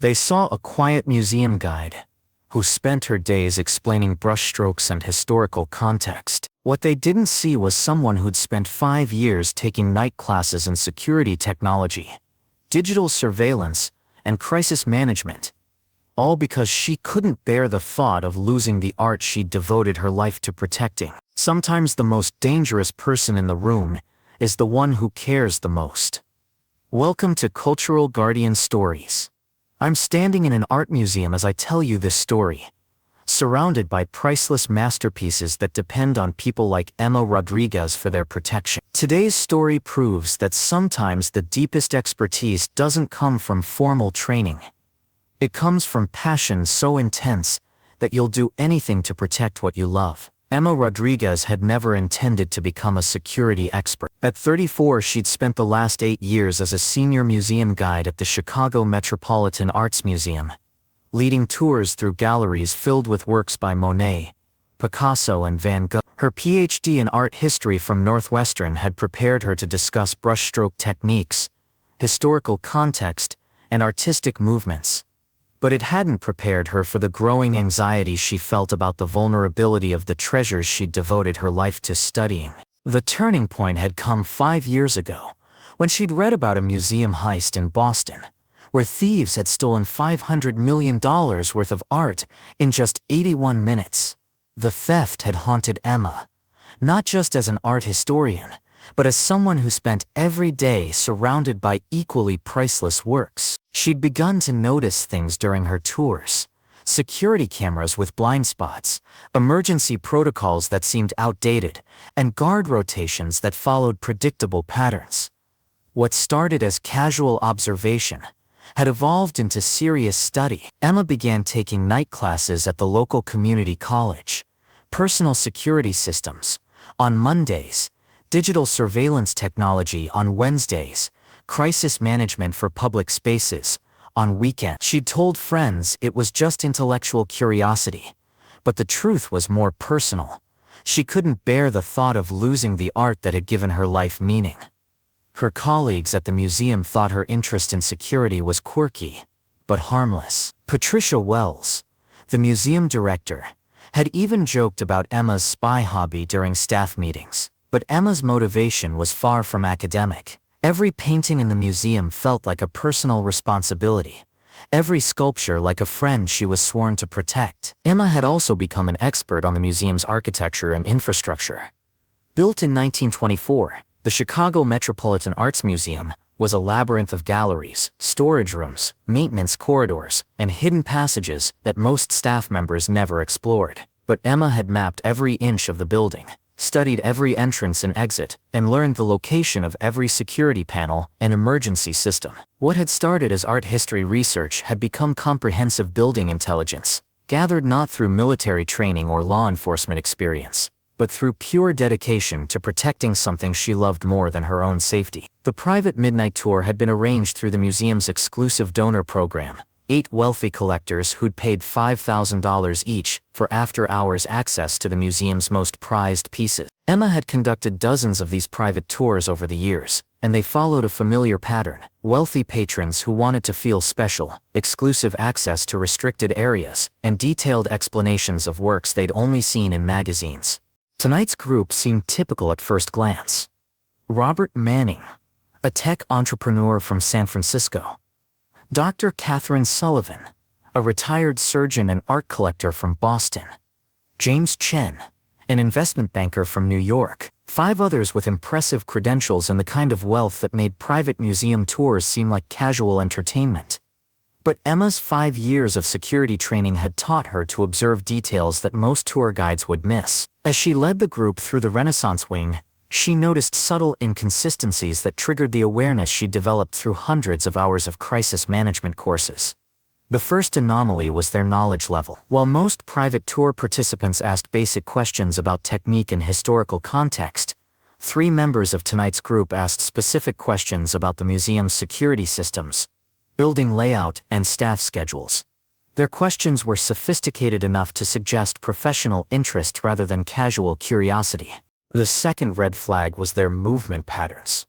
They saw a quiet museum guide who spent her days explaining brushstrokes and historical context. What they didn't see was someone who'd spent 5 years taking night classes in security technology, digital surveillance, and crisis management, all because she couldn't bear the thought of losing the art she'd devoted her life to protecting. Sometimes the most dangerous person in the room is the one who cares the most. Welcome to Cultural Guardian Stories. I'm standing in an art museum as I tell you this story, surrounded by priceless masterpieces that depend on people like Emma Rodriguez for their protection. Today's story proves that sometimes the deepest expertise doesn't come from formal training. It comes from passion so intense that you'll do anything to protect what you love. Emma Rodriguez had never intended to become a security expert. At 34, she'd spent the last 8 years as a senior museum guide at the Chicago Metropolitan Arts Museum, leading tours through galleries filled with works by Monet, Picasso, and Van Gogh. Her PhD in art history from Northwestern had prepared her to discuss brushstroke techniques, historical context, and artistic movements. But it hadn't prepared her for the growing anxiety she felt about the vulnerability of the treasures she'd devoted her life to studying. The turning point had come 5 years ago, when she'd read about a museum heist in Boston, where thieves had stolen $500 million worth of art in just 81 minutes. The theft had haunted Emma, not just as an art historian, but as someone who spent every day surrounded by equally priceless works. She'd begun to notice things during her tours: security cameras with blind spots, emergency protocols that seemed outdated, and guard rotations that followed predictable patterns. What started as casual observation had evolved into serious study. Emma began taking night classes at the local community college, personal security systems on Mondays, digital surveillance technology on Wednesdays, crisis management for public spaces on weekends. She'd told friends it was just intellectual curiosity, but the truth was more personal. She couldn't bear the thought of losing the art that had given her life meaning. Her colleagues at the museum thought her interest in security was quirky, but harmless. Patricia Wells, the museum director, had even joked about Emma's spy hobby during staff meetings. But Emma's motivation was far from academic. Every painting in the museum felt like a personal responsibility, every sculpture like a friend she was sworn to protect. Emma had also become an expert on the museum's architecture and infrastructure. Built in 1924, the Chicago Metropolitan Arts Museum was a labyrinth of galleries, storage rooms, maintenance corridors, and hidden passages that most staff members never explored. But Emma had mapped every inch of the building, studied every entrance and exit, and learned the location of every security panel and emergency system. What had started as art history research had become comprehensive building intelligence, gathered not through military training or law enforcement experience, but through pure dedication to protecting something she loved more than her own safety. The private midnight tour had been arranged through the museum's exclusive donor program. 8 wealthy collectors who'd paid $5,000 each for after-hours access to the museum's most prized pieces. Emma had conducted dozens of these private tours over the years, and they followed a familiar pattern: wealthy patrons who wanted to feel special, exclusive access to restricted areas, and detailed explanations of works they'd only seen in magazines. Tonight's group seemed typical at first glance. Robert Manning, a tech entrepreneur from San Francisco; Dr. Catherine Sullivan, a retired surgeon and art collector from Boston; James Chen, an investment banker from New York; 5 others with impressive credentials and the kind of wealth that made private museum tours seem like casual entertainment. But Emma's 5 years of security training had taught her to observe details that most tour guides would miss. As she led the group through the Renaissance wing, she noticed subtle inconsistencies that triggered the awareness she'd developed through hundreds of hours of crisis management courses. The first anomaly was their knowledge level. While most private tour participants asked basic questions about technique and historical context, 3 members of tonight's group asked specific questions about the museum's security systems, building layout, and staff schedules. Their questions were sophisticated enough to suggest professional interest rather than casual curiosity. The second red flag was their movement patterns.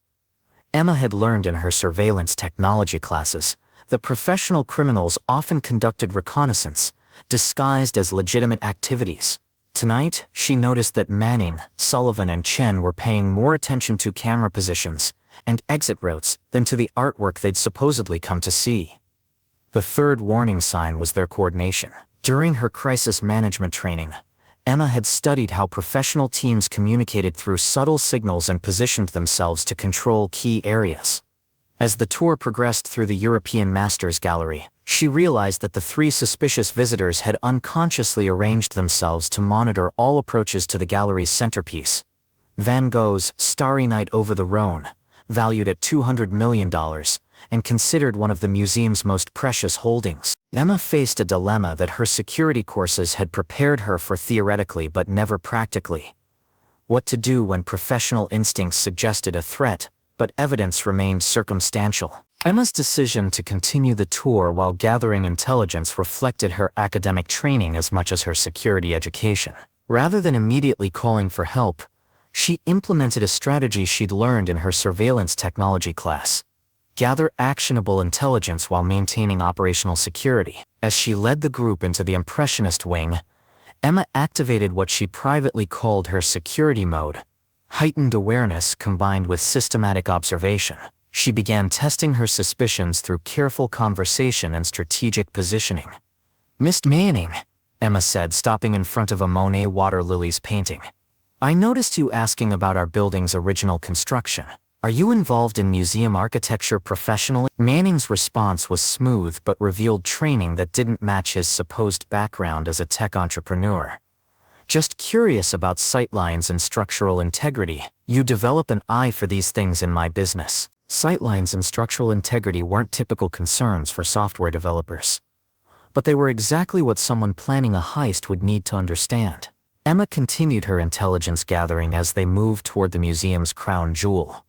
Emma had learned in her surveillance technology classes The professional criminals often conducted reconnaissance, disguised as legitimate activities. Tonight, she noticed that Manning, Sullivan and Chen were paying more attention to camera positions and exit routes than to the artwork they'd supposedly come to see. The third warning sign was their coordination. During her crisis management training, Emma had studied how professional teams communicated through subtle signals and positioned themselves to control key areas. As the tour progressed through the European Masters Gallery, she realized that the three suspicious visitors had unconsciously arranged themselves to monitor all approaches to the gallery's centerpiece, Van Gogh's Starry Night over the Rhone, valued at $200 million, and considered one of the museum's most precious holdings. Emma faced a dilemma that her security courses had prepared her for theoretically but never practically. What to do when professional instincts suggested a threat, but evidence remained circumstantial. Emma's decision to continue the tour while gathering intelligence reflected her academic training as much as her security education. Rather than immediately calling for help, she implemented a strategy she'd learned in her surveillance technology class: gather actionable intelligence while maintaining operational security. As she led the group into the Impressionist wing, Emma activated what she privately called her security mode, heightened awareness combined with systematic observation. She began testing her suspicions through careful conversation and strategic positioning. "Miss Manning," Emma said, stopping in front of a Monet water lilies painting, "I noticed you asking about our building's original construction. Are you involved in museum architecture professionally?" Manning's response was smooth but revealed training that didn't match his supposed background as a tech entrepreneur. "Just curious about sightlines and structural integrity. You develop an eye for these things in my business." Sightlines and structural integrity weren't typical concerns for software developers, but they were exactly what someone planning a heist would need to understand. Emma continued her intelligence gathering as they moved toward the museum's crown jewel,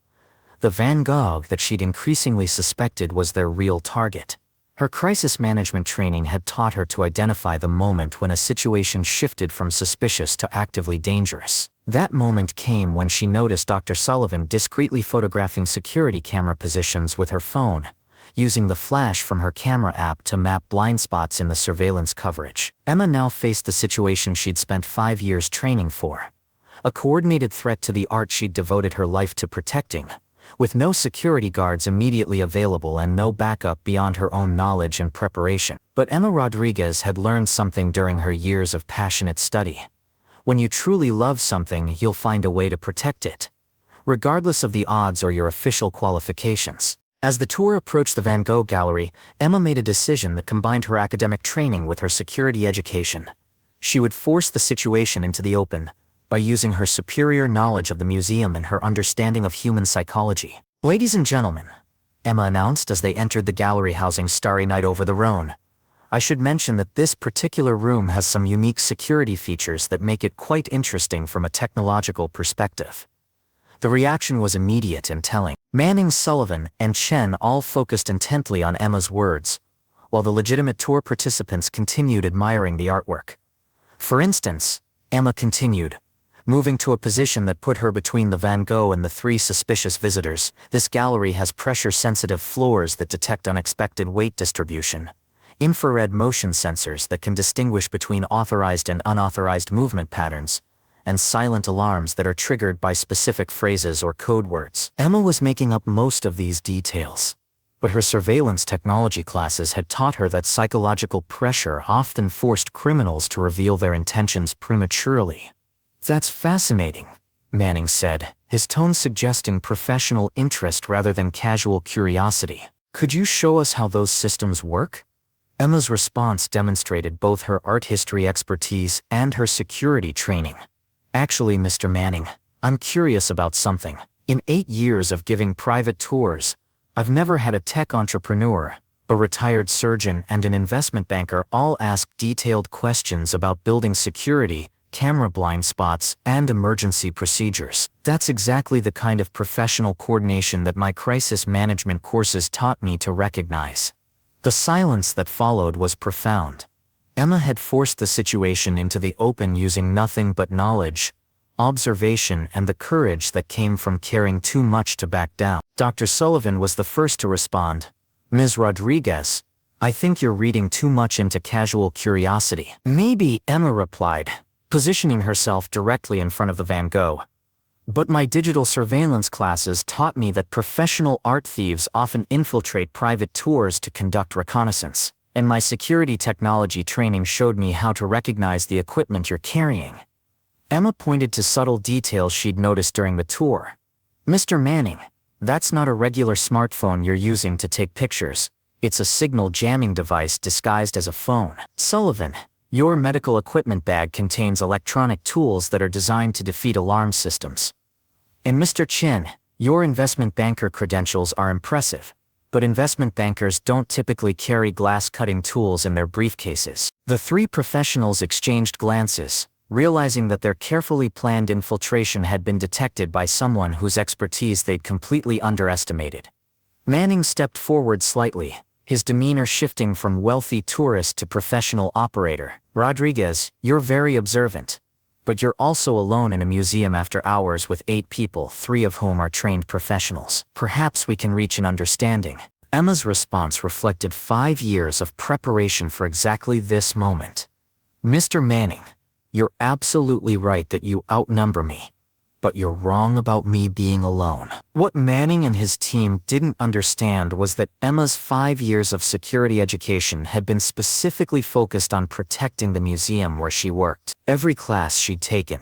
the Van Gogh that she'd increasingly suspected was their real target. Her crisis management training had taught her to identify the moment when a situation shifted from suspicious to actively dangerous. That moment came when she noticed Dr. Sullivan discreetly photographing security camera positions with her phone, using the flash from her camera app to map blind spots in the surveillance coverage. Emma now faced the situation she'd spent 5 years training for: a coordinated threat to the art she'd devoted her life to protecting, with no security guards immediately available and no backup beyond her own knowledge and preparation. But Emma Rodriguez had learned something during her years of passionate study. When you truly love something, you'll find a way to protect it, regardless of the odds or your official qualifications. As the tour approached the Van Gogh Gallery, Emma made a decision that combined her academic training with her security education. She would force the situation into the open by using her superior knowledge of the museum and her understanding of human psychology. "Ladies and gentlemen," Emma announced as they entered the gallery housing Starry Night over the Rhone, "I should mention that this particular room has some unique security features that make it quite interesting from a technological perspective." The reaction was immediate and telling. Manning, Sullivan, and Chen all focused intently on Emma's words, while the legitimate tour participants continued admiring the artwork. "For instance," Emma continued, moving to a position that put her between the Van Gogh and the three suspicious visitors, "this gallery has pressure-sensitive floors that detect unexpected weight distribution, infrared motion sensors that can distinguish between authorized and unauthorized movement patterns, and silent alarms that are triggered by specific phrases or code words." Emma was making up most of these details, but her surveillance technology classes had taught her that psychological pressure often forced criminals to reveal their intentions prematurely. "That's fascinating," Manning said, his tone suggesting professional interest rather than casual curiosity. "Could you show us how those systems work?" Emma's response demonstrated both her art history expertise and her security training. "Actually, Mr. Manning, I'm curious about something. In 8 years of giving private tours, I've never had a tech entrepreneur, a retired surgeon, and an investment banker all ask detailed questions about building security, camera blind spots, and emergency procedures. That's exactly the kind of professional coordination that my crisis management courses taught me to recognize." The silence that followed was profound. Emma had forced the situation into the open using nothing but knowledge, observation, and the courage that came from caring too much to back down. Dr. Sullivan was the first to respond, Ms. Rodriguez, I think you're reading too much into casual curiosity. Maybe, Emma replied, positioning herself directly in front of the Van Gogh. But my digital surveillance classes taught me that professional art thieves often infiltrate private tours to conduct reconnaissance, and my security technology training showed me how to recognize the equipment you're carrying. Emma pointed to subtle details she'd noticed during the tour. Mr. Manning, that's not a regular smartphone you're using to take pictures. It's a signal jamming device disguised as a phone. Sullivan, your medical equipment bag contains electronic tools that are designed to defeat alarm systems. And Mr. Chen, your investment banker credentials are impressive, but investment bankers don't typically carry glass-cutting tools in their briefcases. The three professionals exchanged glances, realizing that their carefully planned infiltration had been detected by someone whose expertise they'd completely underestimated. Manning stepped forward slightly, his demeanor shifting from wealthy tourist to professional operator. Rodriguez, you're very observant. But you're also alone in a museum after hours with 8 people, 3 of whom are trained professionals. Perhaps we can reach an understanding. Emma's response reflected 5 years of preparation for exactly this moment. Mr. Manning, you're absolutely right that you outnumber me. But you're wrong about me being alone. What Manning and his team didn't understand was that Emma's 5 years of security education had been specifically focused on protecting the museum where she worked. Every class she'd taken,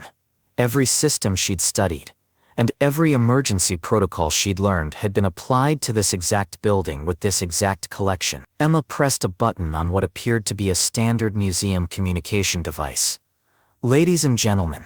every system she'd studied, and every emergency protocol she'd learned had been applied to this exact building with this exact collection. Emma pressed a button on what appeared to be a standard museum communication device. Ladies and gentlemen,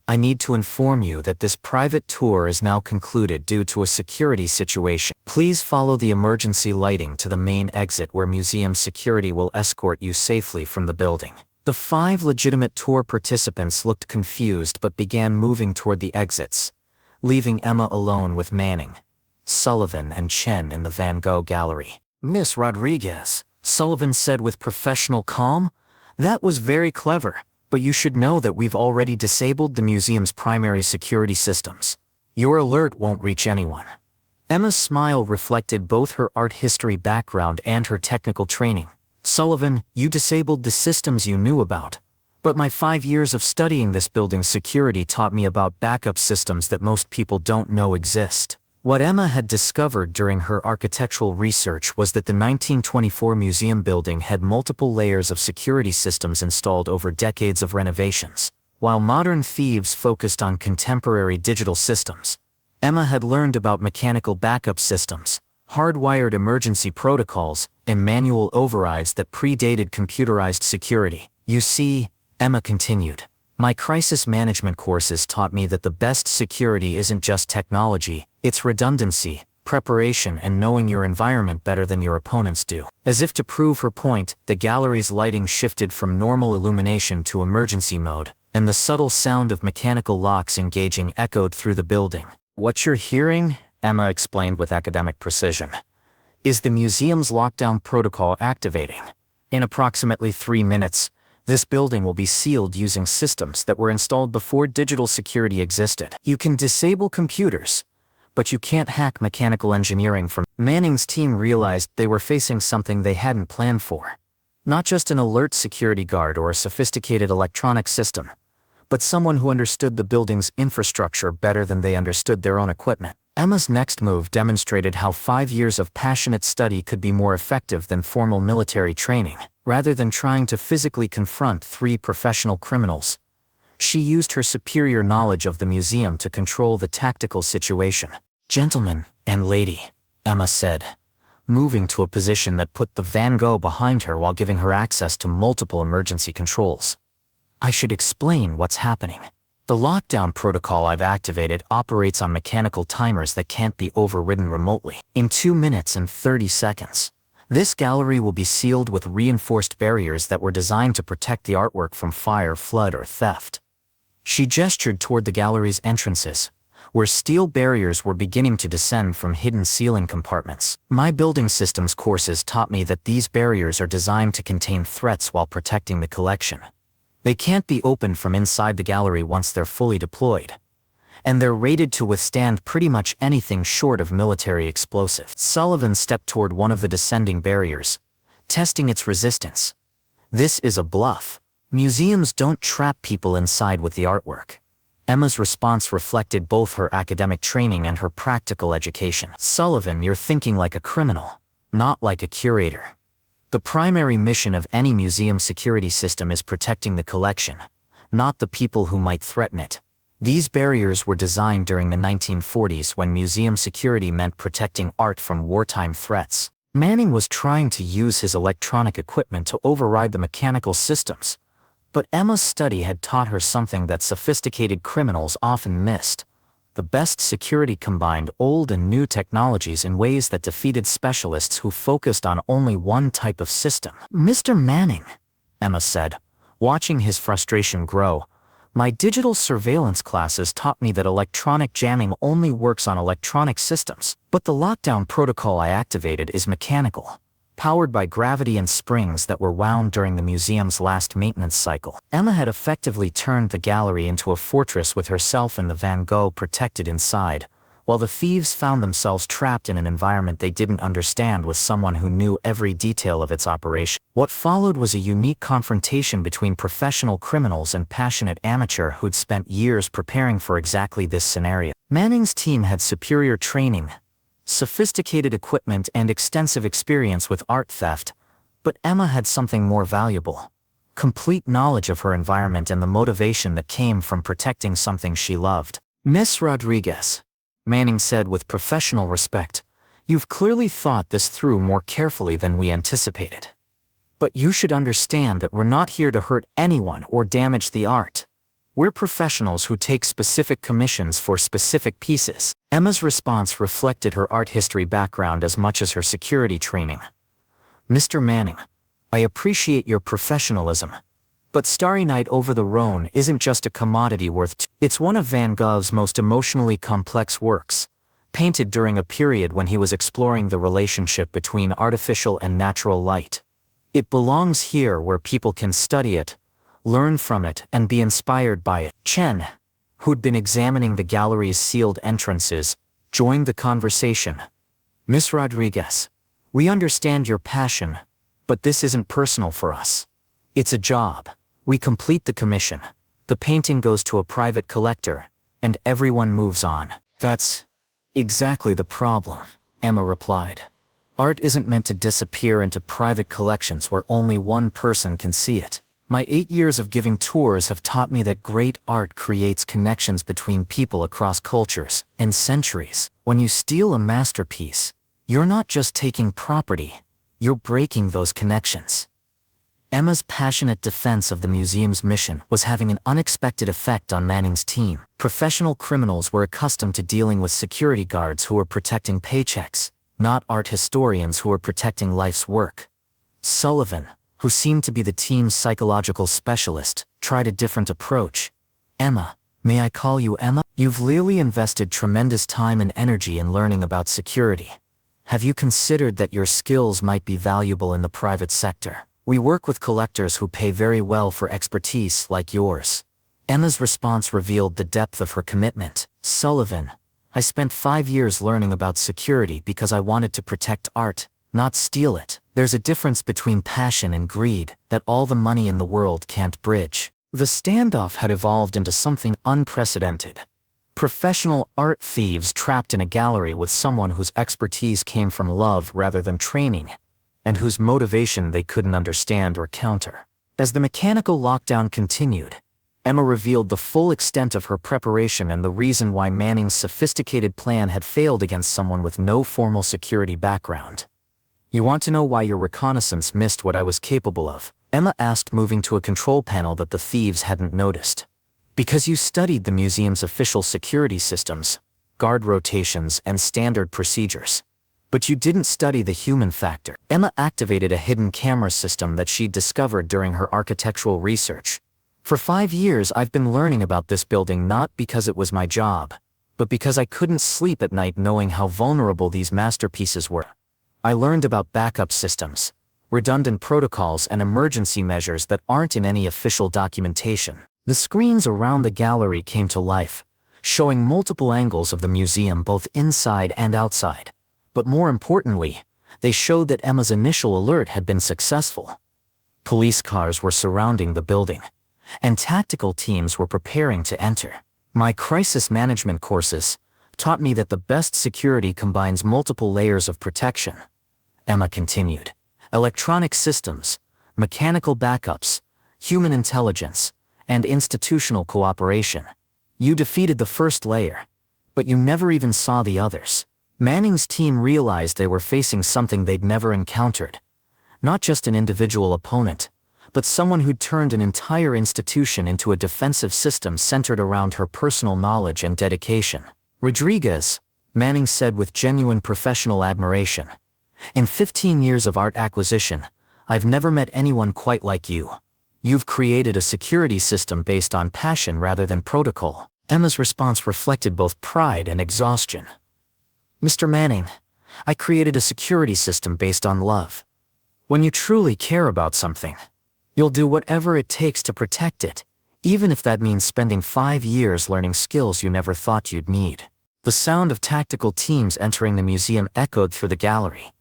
I need to inform you that this private tour is now concluded due to a security situation. Please follow the emergency lighting to the main exit where museum security will escort you safely from the building. The 5 legitimate tour participants looked confused but began moving toward the exits, leaving Emma alone with Manning, Sullivan and Chen in the Van Gogh gallery. Miss Rodriguez, Sullivan said with professional calm, that was very clever. But you should know that we've already disabled the museum's primary security systems. Your alert won't reach anyone. Emma's smile reflected both her art history background and her technical training. Sullivan, you disabled the systems you knew about. But my 5 years of studying this building's security taught me about backup systems that most people don't know exist. What Emma had discovered during her architectural research was that the 1924 museum building had multiple layers of security systems installed over decades of renovations. While modern thieves focused on contemporary digital systems, Emma had learned about mechanical backup systems, hardwired emergency protocols, and manual overrides that predated computerized security. You see, Emma continued, my crisis management courses taught me that the best security isn't just technology, it's redundancy, preparation, and knowing your environment better than your opponents do. As if to prove her point, the gallery's lighting shifted from normal illumination to emergency mode, and the subtle sound of mechanical locks engaging echoed through the building. What you're hearing, Emma explained with academic precision, is the museum's lockdown protocol activating. In approximately 3 minutes, this building will be sealed using systems that were installed before digital security existed. You can disable computers, but you can't hack mechanical engineering from. Manning's team realized they were facing something they hadn't planned for. Not just an alert security guard or a sophisticated electronic system, but someone who understood the building's infrastructure better than they understood their own equipment. Emma's next move demonstrated how 5 years of passionate study could be more effective than formal military training. Rather than trying to physically confront 3 professional criminals, she used her superior knowledge of the museum to control the tactical situation. Gentlemen and lady, Emma said, moving to a position that put the Van Gogh behind her while giving her access to multiple emergency controls. I should explain what's happening. The lockdown protocol I've activated operates on mechanical timers that can't be overridden remotely. In 2 minutes and 30 seconds, this gallery will be sealed with reinforced barriers that were designed to protect the artwork from fire, flood, or theft. She gestured toward the gallery's entrances, where steel barriers were beginning to descend from hidden ceiling compartments. My building systems courses taught me that these barriers are designed to contain threats while protecting the collection. They can't be opened from inside the gallery once they're fully deployed. and they're rated to withstand pretty much anything short of military explosives. Sullivan stepped toward one of the descending barriers, testing its resistance. This is a bluff. Museums don't trap people inside with the artwork. Emma's response reflected both her academic training and her practical education. Sullivan, you're thinking like a criminal, not like a curator. The primary mission of any museum security system is protecting the collection, not the people who might threaten it. These barriers were designed during the 1940s when museum security meant protecting art from wartime threats. Manning was trying to use his electronic equipment to override the mechanical systems, but Emma's study had taught her something that sophisticated criminals often missed. The best security combined old and new technologies in ways that defeated specialists who focused on only one type of system. "Mr. Manning," Emma said, watching his frustration grow, "my digital surveillance classes taught me that electronic jamming only works on electronic systems, but the lockdown protocol I activated is mechanical, powered by gravity and springs that were wound during the museum's last maintenance cycle." Emma had effectively turned the gallery into a fortress with herself and the Van Gogh protected inside, while the thieves found themselves trapped in an environment they didn't understand with someone who knew every detail of its operation. What followed was a unique confrontation between professional criminals and passionate amateur who'd spent years preparing for exactly this scenario. Manning's team had superior training, sophisticated equipment, and extensive experience with art theft, but Emma had something more valuable: complete knowledge of her environment and the motivation that came from protecting something she loved. "Miss Rodriguez," Manning said with professional respect, "you've clearly thought this through more carefully than we anticipated. But you should understand that we're not here to hurt anyone or damage the art. We're professionals who take specific commissions for specific pieces." Emma's response reflected her art history background as much as her security training. "Mr. Manning, I appreciate your professionalism, but Starry Night over the Rhone isn't just a commodity it's one of Van Gogh's most emotionally complex works, painted during a period when he was exploring the relationship between artificial and natural light. It belongs here where people can study it, learn from it, and be inspired by it." Chen, who'd been examining the gallery's sealed entrances, joined the conversation. "Miss Rodriguez, we understand your passion, but this isn't personal for us. It's a job. We complete the commission, the painting goes to a private collector, and everyone moves on." "That's exactly the problem," Emma replied. "Art isn't meant to disappear into private collections where only one person can see it. My 8 years of giving tours have taught me that great art creates connections between people across cultures and centuries. When you steal a masterpiece, you're not just taking property, you're breaking those connections." Emma's passionate defense of the museum's mission was having an unexpected effect on Manning's team. Professional criminals were accustomed to dealing with security guards who were protecting paychecks, not art historians who were protecting life's work. Sullivan, who seemed to be the team's psychological specialist, tried a different approach. "Emma, may I call you Emma? You've clearly invested tremendous time and energy in learning about security. Have you considered that your skills might be valuable in the private sector? We work with collectors who pay very well for expertise like yours." Emma's response revealed the depth of her commitment. "Sullivan, I spent 5 years learning about security because I wanted to protect art, not steal it. There's a difference between passion and greed that all the money in the world can't bridge." The standoff had evolved into something unprecedented. Professional art thieves trapped in a gallery with someone whose expertise came from love rather than training, and whose motivation they couldn't understand or counter. As the mechanical lockdown continued, Emma revealed the full extent of her preparation and the reason why Manning's sophisticated plan had failed against someone with no formal security background. "You want to know why your reconnaissance missed what I was capable of?" Emma asked, moving to a control panel that the thieves hadn't noticed. "Because you studied the museum's official security systems, guard rotations, and standard procedures. But you didn't study the human factor." Emma activated a hidden camera system that she'd discovered during her architectural research. "For 5 years I've been learning about this building not because it was my job, but because I couldn't sleep at night knowing how vulnerable these masterpieces were. I learned about backup systems, redundant protocols, and emergency measures that aren't in any official documentation." The screens around the gallery came to life, showing multiple angles of the museum both inside and outside. But more importantly, they showed that Emma's initial alert had been successful. Police cars were surrounding the building, and tactical teams were preparing to enter. My crisis management courses taught me that the best security combines multiple layers of protection. Emma continued. Electronic systems, mechanical backups, human intelligence, and institutional cooperation. You defeated the first layer, but you never even saw the others. Manning's team realized they were facing something they'd never encountered. Not just an individual opponent, but someone who'd turned an entire institution into a defensive system centered around her personal knowledge and dedication. Rodriguez, Manning said with genuine professional admiration. In 15 years of art acquisition, I've never met anyone quite like you. You've created a security system based on passion rather than protocol. Emma's response reflected both pride and exhaustion. Mr. Manning, I created a security system based on love. When you truly care about something, you'll do whatever it takes to protect it, even if that means spending 5 years learning skills you never thought you'd need. The sound of tactical teams entering the museum echoed through the gallery,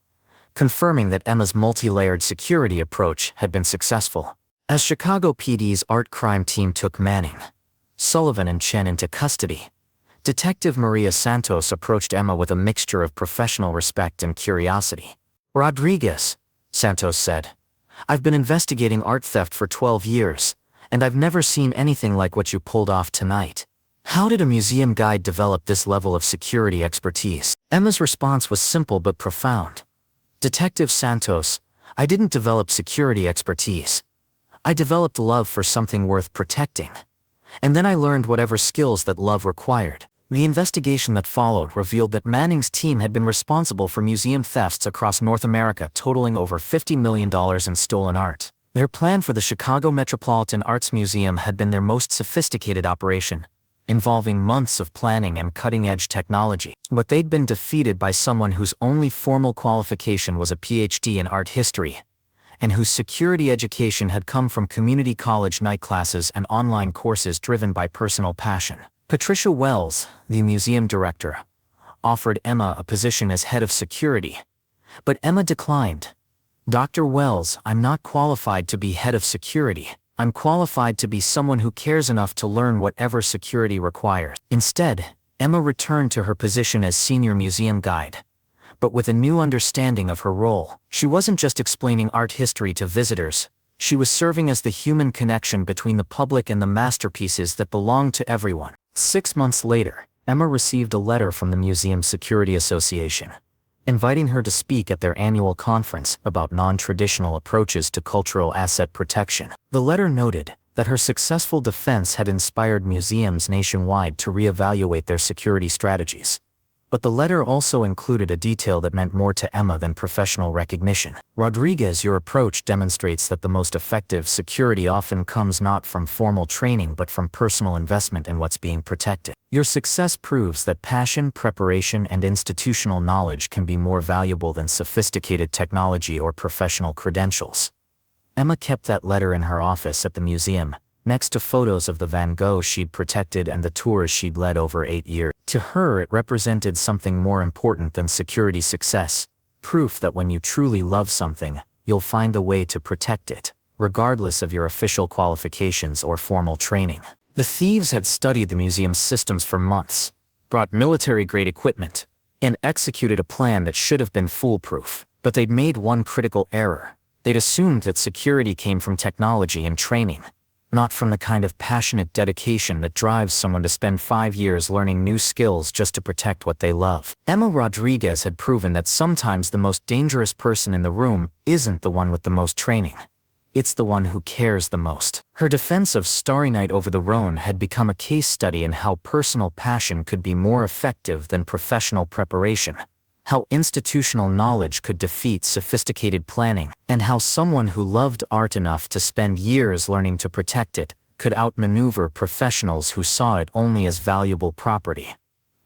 confirming that Emma's multi-layered security approach had been successful. As Chicago PD's art crime team took Manning, Sullivan and Chen into custody, Detective Maria Santos approached Emma with a mixture of professional respect and curiosity. Rodriguez, Santos said, I've been investigating art theft for 12 years, and I've never seen anything like what you pulled off tonight. How did a museum guide develop this level of security expertise? Emma's response was simple but profound. Detective Santos, I didn't develop security expertise. I developed love for something worth protecting. And then I learned whatever skills that love required. The investigation that followed revealed that Manning's team had been responsible for museum thefts across North America totaling over $50 million in stolen art. Their plan for the Chicago Metropolitan Arts Museum had been their most sophisticated operation, involving months of planning and cutting-edge technology. But they'd been defeated by someone whose only formal qualification was a PhD in art history, and whose security education had come from community college night classes and online courses driven by personal passion. Patricia Wells, the museum director, offered Emma a position as head of security, but Emma declined. Dr. Wells, I'm not qualified to be head of security. I'm qualified to be someone who cares enough to learn whatever security requires. Instead, Emma returned to her position as senior museum guide, but with a new understanding of her role. She wasn't just explaining art history to visitors, she was serving as the human connection between the public and the masterpieces that belonged to everyone. 6 months later, Emma received a letter from the Museum Security Association, inviting her to speak at their annual conference about non-traditional approaches to cultural asset protection. The letter noted that her successful defense had inspired museums nationwide to reevaluate their security strategies. But the letter also included a detail that meant more to Emma than professional recognition. Rodriguez, your approach demonstrates that the most effective security often comes not from formal training but from personal investment in what's being protected. Your success proves that passion, preparation, and institutional knowledge can be more valuable than sophisticated technology or professional credentials. Emma kept that letter in her office at the museum, next to photos of the Van Gogh she'd protected and the tours she'd led over 8 years. To her, it represented something more important than security success, proof that when you truly love something, you'll find a way to protect it, regardless of your official qualifications or formal training. The thieves had studied the museum's systems for months, brought military-grade equipment, and executed a plan that should have been foolproof. But they'd made one critical error. They'd assumed that security came from technology and training, not from the kind of passionate dedication that drives someone to spend 5 years learning new skills just to protect what they love. Emma Rodriguez had proven that sometimes the most dangerous person in the room isn't the one with the most training. It's the one who cares the most. Her defense of Starry Night over the Rhone had become a case study in how personal passion could be more effective than professional preparation, how institutional knowledge could defeat sophisticated planning, and how someone who loved art enough to spend years learning to protect it could outmaneuver professionals who saw it only as valuable property.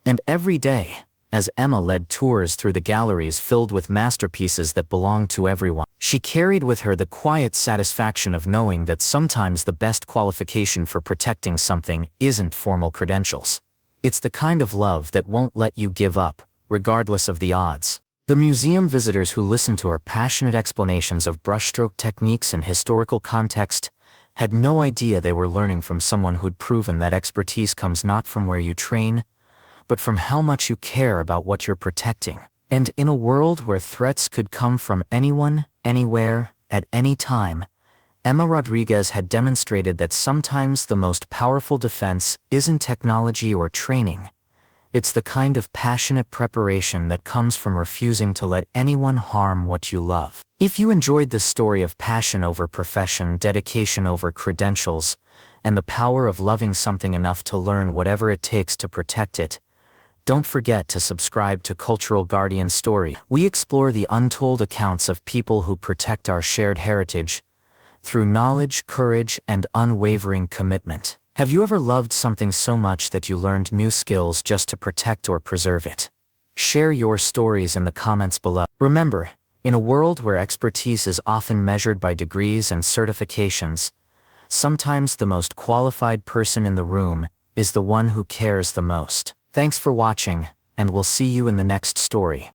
And every day, as Emma led tours through the galleries filled with masterpieces that belonged to everyone, she carried with her the quiet satisfaction of knowing that sometimes the best qualification for protecting something isn't formal credentials. It's the kind of love that won't let you give up, regardless of the odds. The museum visitors who listened to her passionate explanations of brushstroke techniques and historical context had no idea they were learning from someone who'd proven that expertise comes not from where you train, but from how much you care about what you're protecting. And in a world where threats could come from anyone, anywhere, at any time, Emma Rodriguez had demonstrated that sometimes the most powerful defense isn't technology or training. It's the kind of passionate preparation that comes from refusing to let anyone harm what you love. If you enjoyed this story of passion over profession, dedication over credentials, and the power of loving something enough to learn whatever it takes to protect it, don't forget to subscribe to Cultural Guardian Story. We explore the untold accounts of people who protect our shared heritage through knowledge, courage, and unwavering commitment. Have you ever loved something so much that you learned new skills just to protect or preserve it? Share your stories in the comments below. Remember, in a world where expertise is often measured by degrees and certifications, sometimes the most qualified person in the room is the one who cares the most. Thanks for watching, and we'll see you in the next story.